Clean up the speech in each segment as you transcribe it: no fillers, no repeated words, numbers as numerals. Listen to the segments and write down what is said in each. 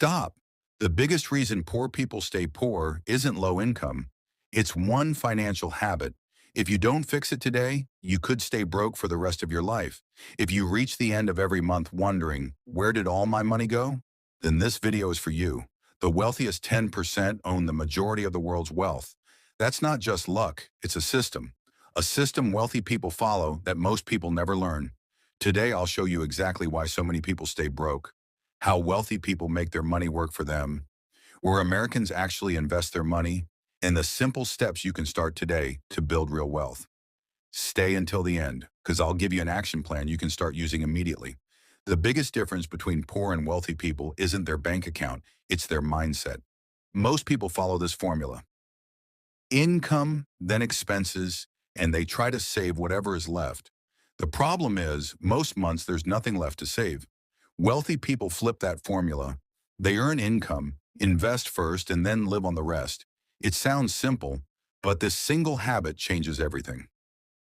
Stop. The biggest reason poor people stay poor isn't low income. It's one financial habit. If you don't fix it today, you could stay broke for the rest of your life. If you reach the end of every month wondering, where did all my money go? Then this video is for you. The wealthiest 10% own the majority of the world's wealth. That's not just luck, it's a system. A system wealthy people follow that most people never learn. Today, I'll show you exactly why so many people stay broke, how wealthy people make their money work for them, where Americans actually invest their money, and the simple steps you can start today to build real wealth. Stay until the end, because I'll give you an action plan you can start using immediately. The biggest difference between poor and wealthy people isn't their bank account, it's their mindset. Most people follow this formula. Income, then expenses, and they try to save whatever is left. The problem is, most months there's nothing left to save. Wealthy people flip that formula. They earn income, invest first, and then live on the rest. It sounds simple, but this single habit changes everything.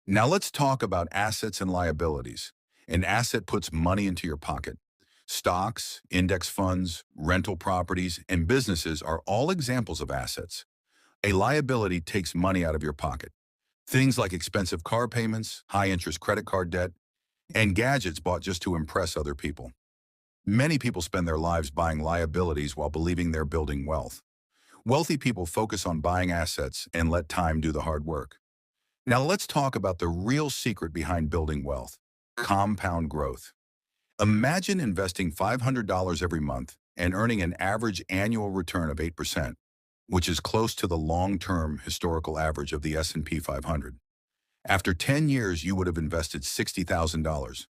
Now let's talk about assets and liabilities. An asset puts money into your pocket. Stocks, index funds, rental properties, and businesses are all examples of assets. A liability takes money out of your pocket. Things like expensive car payments, high-interest credit card debt, and gadgets bought just to impress other people. Many people spend their lives buying liabilities while believing they're building wealth. Wealthy people focus on buying assets and let time do the hard work. Now let's talk about the real secret behind building wealth: compound growth. Imagine investing $500 every month and earning an average annual return of 8%, which is close to the long-term historical average of the S&P 500. After 10 years, you would have invested $60,000,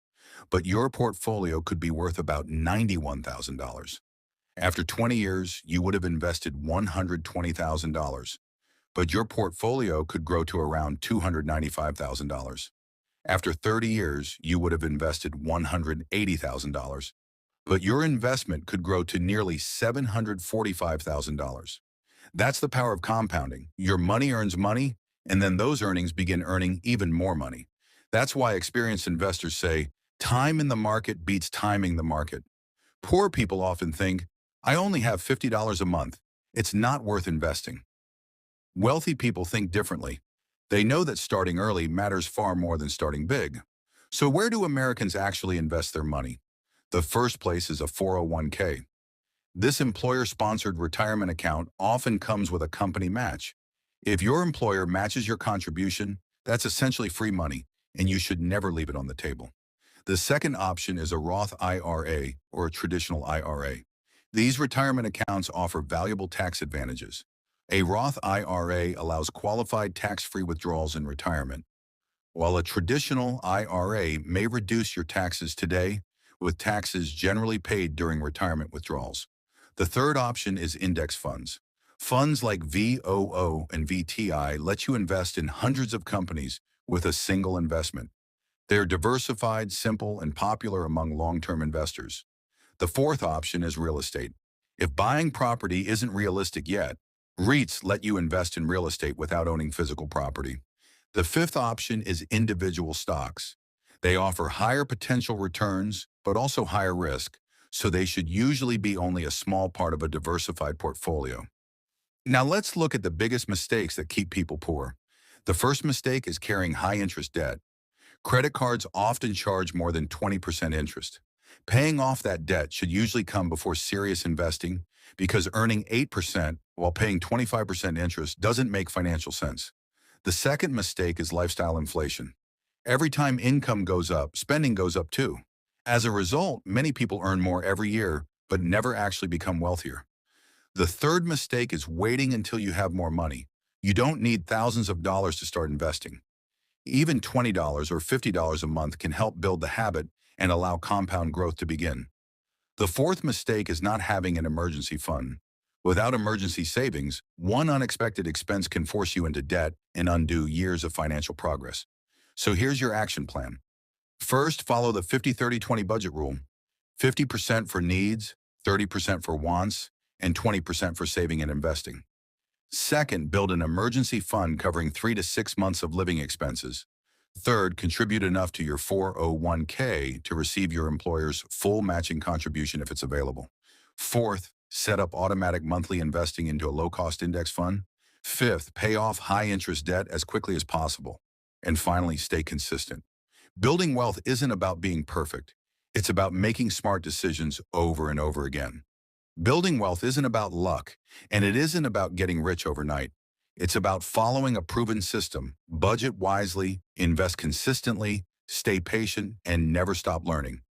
but your portfolio could be worth about $91,000. After 20 years, you would have invested $120,000, but your portfolio could grow to around $295,000. After 30 years, you would have invested $180,000, but your investment could grow to nearly $745,000. That's the power of compounding. Your money earns money, and then those earnings begin earning even more money. That's why experienced investors say, time in the market beats timing the market. Poor people often think, I only have $50 a month. It's not worth investing. Wealthy people think differently. They know that starting early matters far more than starting big. So where do Americans actually invest their money? The first place is a 401k. This employer-sponsored retirement account often comes with a company match. If your employer matches your contribution, that's essentially free money, and you should never leave it on the table. The second option is a Roth IRA, or a traditional IRA. These retirement accounts offer valuable tax advantages. A Roth IRA allows qualified tax-free withdrawals in retirement, while a traditional IRA may reduce your taxes today, with taxes generally paid during retirement withdrawals. The third option is index funds. Funds like VOO and VTI let you invest in hundreds of companies with a single investment. They're diversified, simple, and popular among long-term investors. The fourth option is real estate. If buying property isn't realistic yet, REITs let you invest in real estate without owning physical property. The fifth option is individual stocks. They offer higher potential returns, but also higher risk, so they should usually be only a small part of a diversified portfolio. Now let's look at the biggest mistakes that keep people poor. The first mistake is carrying high-interest debt. Credit cards often charge more than 20% interest. Paying off that debt should usually come before serious investing, because earning 8% while paying 25% interest doesn't make financial sense. The second mistake is lifestyle inflation. Every time income goes up, spending goes up too. As a result, many people earn more every year, but never actually become wealthier. The third mistake is waiting until you have more money. You don't need thousands of dollars to start investing. Even $20 or $50 a month can help build the habit and allow compound growth to begin. The fourth mistake is not having an emergency fund. Without emergency savings, one unexpected expense can force you into debt and undo years of financial progress. So here's your action plan. First, follow the 50-30-20 budget rule. 50% for needs, 30% for wants, and 20% for saving and investing. Second, build an emergency fund covering 3 to 6 months of living expenses. Third, contribute enough to your 401k to receive your employer's full matching contribution if it's available. Fourth, Set up automatic monthly investing into a low-cost index fund. Fifth, pay off high-interest debt as quickly as possible. And finally, stay consistent. Building wealth isn't about being perfect. It's about making smart decisions over and over again. Building wealth isn't about luck, and it isn't about getting rich overnight. It's about following a proven system, budget wisely, invest consistently, stay patient, and never stop learning.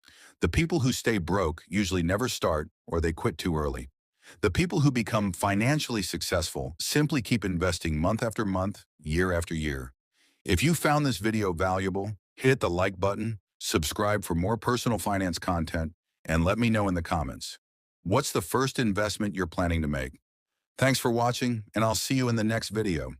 The people who stay broke usually never start or they quit too early. The people who become financially successful simply keep investing month after month, year after year. If you found this video valuable, hit the like button, subscribe for more personal finance content, and let me know in the comments. What's the first investment you're planning to make? Thanks for watching, and I'll see you in the next video.